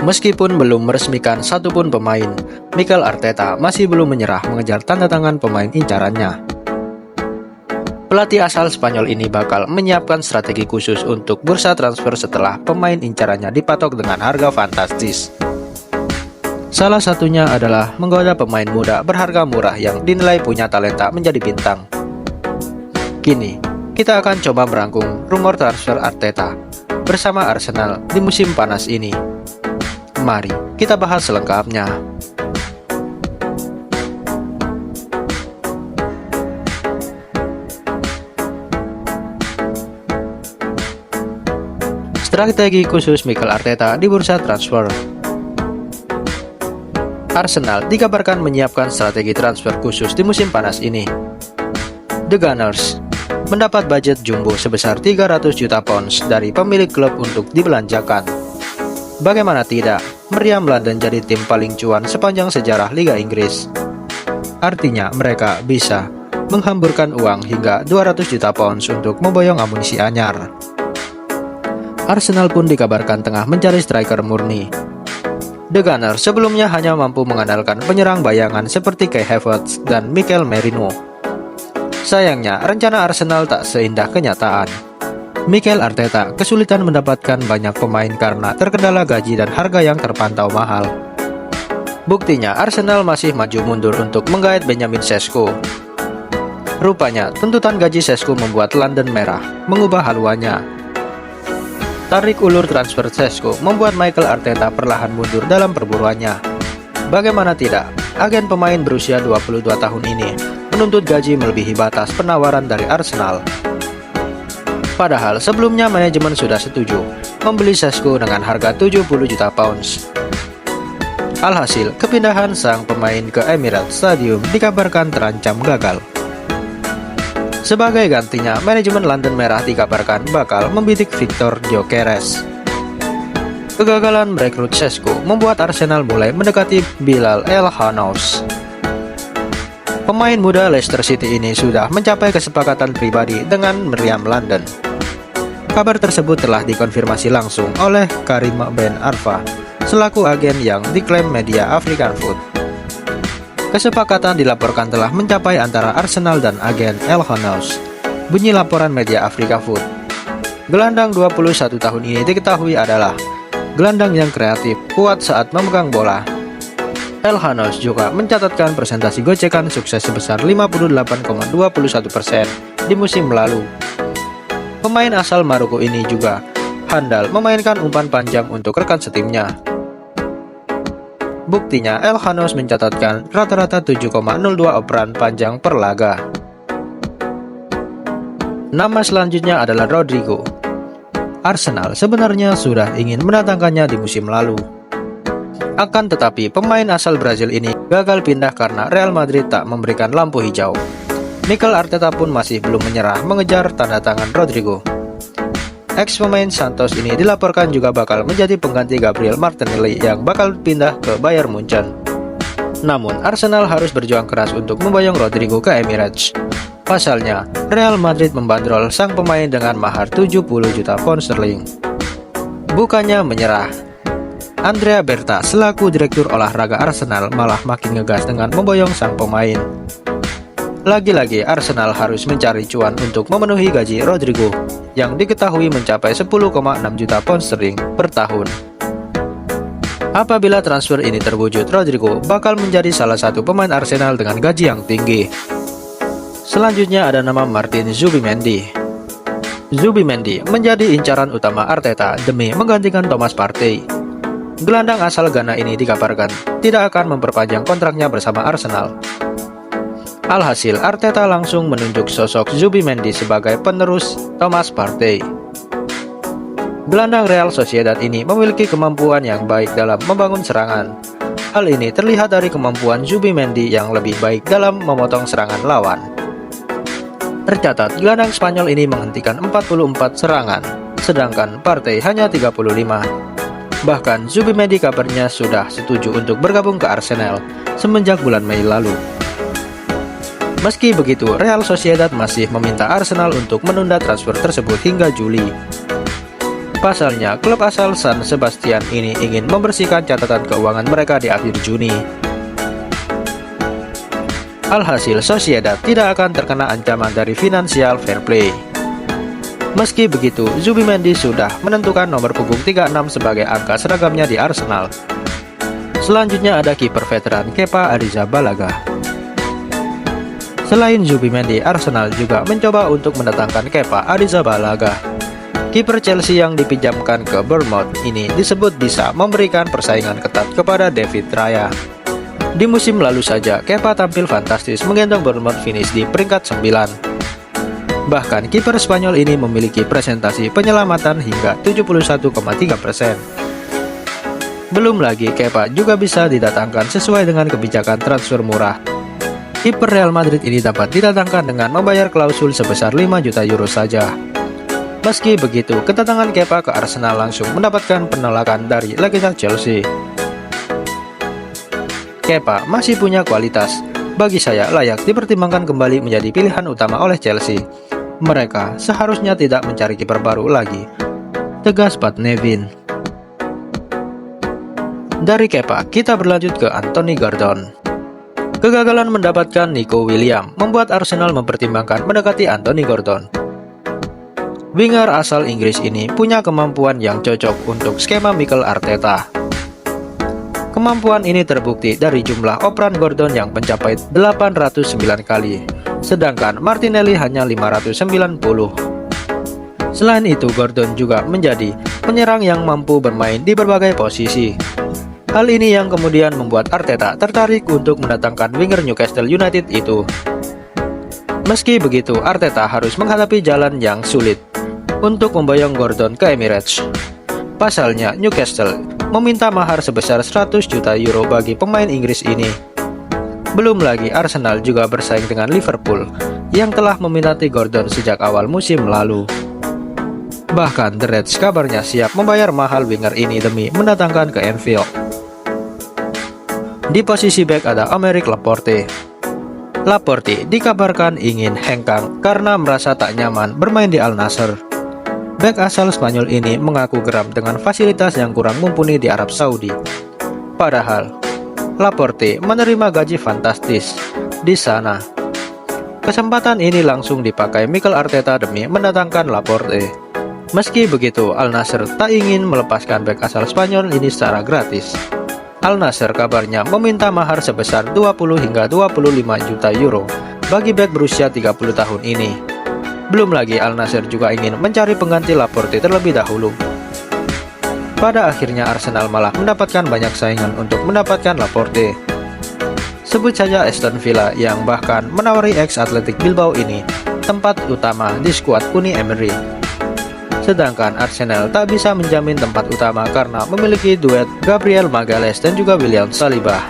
Meskipun belum meresmikan satupun pemain, Mikel Arteta masih belum menyerah mengejar tanda tangan pemain incarannya. Pelatih asal Spanyol ini bakal menyiapkan strategi khusus untuk bursa transfer setelah pemain incarannya dipatok dengan harga fantastis. Salah satunya adalah menggoda pemain muda berharga murah yang dinilai punya talenta menjadi bintang. Kini, kita akan coba merangkum rumor transfer Arteta bersama Arsenal di musim panas ini. Mari kita bahas selengkapnya. Strategi khusus Mikel Arteta di bursa transfer. Arsenal dikabarkan menyiapkan strategi transfer khusus di musim panas ini. The Gunners mendapat budget jumbo sebesar 300 juta pounds dari pemilik klub untuk dibelanjakan. Bagaimana tidak, meriam London jadi tim paling cuan sepanjang sejarah Liga Inggris. Artinya mereka bisa menghamburkan uang hingga 200 juta pounds untuk memboyong amunisi anyar. Arsenal pun dikabarkan tengah mencari striker murni. The Gunners sebelumnya hanya mampu mengandalkan penyerang bayangan seperti Kai Havertz dan Mikel Merino. Sayangnya, rencana Arsenal tak seindah kenyataan. Mikel Arteta kesulitan mendapatkan banyak pemain karena terkendala gaji dan harga yang terpantau mahal. Buktinya, Arsenal masih maju mundur untuk menggait Benjamin Sesko. Rupanya, tuntutan gaji Sesko membuat London merah, mengubah haluannya. Tarik ulur transfer Sesko membuat Mikel Arteta perlahan mundur dalam perburuannya. Bagaimana tidak, agen pemain berusia 22 tahun ini menuntut gaji melebihi batas penawaran dari Arsenal. Padahal sebelumnya manajemen sudah setuju membeli Sesko dengan harga 70 juta pounds. Alhasil, kepindahan sang pemain ke Emirates Stadium dikabarkan terancam gagal. Sebagai gantinya, manajemen London Merah dikabarkan bakal membidik Victor Gyökeres. Kegagalan merekrut Sesko membuat Arsenal mulai mendekati Bilal El-Khanous. Pemain muda Leicester City ini sudah mencapai kesepakatan pribadi dengan meriam London. Kabar tersebut telah dikonfirmasi langsung oleh Karim Ben Arfa, selaku agen yang diklaim media African Foot. Kesepakatan dilaporkan telah mencapai antara Arsenal dan agen El-Khanous, bunyi laporan media Africa Foot. Gelandang 21 tahun ini diketahui adalah gelandang yang kreatif, kuat saat memegang bola. El-Khanous juga mencatatkan presentasi gocekan sukses sebesar 58,21% di musim lalu. Pemain asal Maroko ini juga handal memainkan umpan panjang untuk rekan setimnya. Buktinya, El-Khanous mencatatkan rata-rata 7,02 operan panjang per laga. Nama selanjutnya adalah Rodrigo. Arsenal sebenarnya sudah ingin mendatangkannya di musim lalu. Akan tetapi, pemain asal Brazil ini gagal pindah karena Real Madrid tak memberikan lampu hijau. Mikel Arteta pun masih belum menyerah mengejar tanda tangan Rodrigo. Ex-pemain Santos ini dilaporkan juga bakal menjadi pengganti Gabriel Martinelli yang bakal pindah ke Bayern Munchen. Namun, Arsenal harus berjuang keras untuk memboyong Rodrigo ke Emirates. Pasalnya, Real Madrid membandrol sang pemain dengan mahar 70 juta pound sterling. Bukannya menyerah, Andrea Berta selaku direktur olahraga Arsenal malah makin ngegas dengan memboyong sang pemain. Lagi-lagi Arsenal harus mencari cuan untuk memenuhi gaji Rodrigo yang diketahui mencapai 10,6 juta pound sterling per tahun. Apabila transfer ini terwujud, Rodrigo bakal menjadi salah satu pemain Arsenal dengan gaji yang tinggi. Selanjutnya ada nama Martin Zubimendi. Zubimendi menjadi incaran utama Arteta demi menggantikan Thomas Partey. Gelandang asal Ghana ini dikabarkan tidak akan memperpanjang kontraknya bersama Arsenal. Alhasil, Arteta langsung menunjuk sosok Zubimendi sebagai penerus Thomas Partey. Gelandang Real Sociedad ini memiliki kemampuan yang baik dalam membangun serangan. Hal ini terlihat dari kemampuan Zubimendi yang lebih baik dalam memotong serangan lawan. Tercatat, gelandang Spanyol ini menghentikan 44 serangan, sedangkan Partey hanya 35. Bahkan, Zubimendi kabarnya sudah setuju untuk bergabung ke Arsenal semenjak bulan Mei lalu. Meski begitu, Real Sociedad masih meminta Arsenal untuk menunda transfer tersebut hingga Juli. Pasalnya, klub asal San Sebastian ini ingin membersihkan catatan keuangan mereka di akhir Juni. Alhasil, Sociedad tidak akan terkena ancaman dari financial fair play. Meski begitu, Zubimendi sudah menentukan nomor punggung 36 sebagai angka seragamnya di Arsenal. Selanjutnya ada kiper veteran Kepa Arrizabalaga. Selain Zubimendi, Arsenal juga mencoba untuk mendatangkan Kepa Arrizabalaga. Kiper Chelsea yang dipinjamkan ke Bournemouth ini disebut bisa memberikan persaingan ketat kepada David Raya. Di musim lalu saja, Kepa tampil fantastis menggendong Bournemouth finish di peringkat 9. Bahkan kiper Spanyol ini memiliki presentasi penyelamatan hingga 71,3%. Belum lagi Kepa juga bisa didatangkan sesuai dengan kebijakan transfer murah. Kiper Real Madrid ini dapat didatangkan dengan membayar klausul sebesar 5 juta euro saja. Meski begitu, kedatangan Kepa ke Arsenal langsung mendapatkan penolakan dari legenda Chelsea. Kepa masih punya kualitas, bagi saya layak dipertimbangkan kembali menjadi pilihan utama oleh Chelsea. Mereka seharusnya tidak mencari kiper baru lagi, tegas Pat Nevin. Dari Kepa, kita berlanjut ke Anthony Gordon. Kegagalan mendapatkan Nico Williams membuat Arsenal mempertimbangkan mendekati Anthony Gordon. Winger asal Inggris ini punya kemampuan yang cocok untuk skema Mikel Arteta. Kemampuan ini terbukti dari jumlah operan Gordon yang mencapai 809 kali, sedangkan Martinelli hanya 590. Selain itu, Gordon juga menjadi penyerang yang mampu bermain di berbagai posisi. Hal ini yang kemudian membuat Arteta tertarik untuk mendatangkan winger Newcastle United itu. Meski begitu, Arteta harus menghadapi jalan yang sulit untuk memboyong Gordon ke Emirates. Pasalnya, Newcastle meminta mahar sebesar 100 juta euro bagi pemain Inggris ini. Belum lagi Arsenal juga bersaing dengan Liverpool yang telah meminati Gordon sejak awal musim lalu. Bahkan The Reds kabarnya siap membayar mahal winger ini demi mendatangkan ke Anfield. Di posisi bek ada Aymeric Laporte. Laporte dikabarkan ingin hengkang karena merasa tak nyaman bermain di Al Nassr. Bek asal Spanyol ini mengaku geram dengan fasilitas yang kurang mumpuni di Arab Saudi. Padahal, Laporte menerima gaji fantastis di sana. Kesempatan ini langsung dipakai Mikel Arteta demi mendatangkan Laporte. Meski begitu, Al Nassr tak ingin melepaskan bek asal Spanyol ini secara gratis. Al Nassr kabarnya meminta mahar sebesar 20 hingga 25 juta euro bagi bek berusia 30 tahun ini. Belum lagi Al Nassr juga ingin mencari pengganti Laporte terlebih dahulu. Pada akhirnya Arsenal malah mendapatkan banyak saingan untuk mendapatkan Laporte. Sebut saja Aston Villa yang bahkan menawari ex-Athletic Bilbao ini tempat utama di skuad Uni Emery. Sedangkan Arsenal tak bisa menjamin tempat utama karena memiliki duet Gabriel Magalhaes dan juga William Saliba.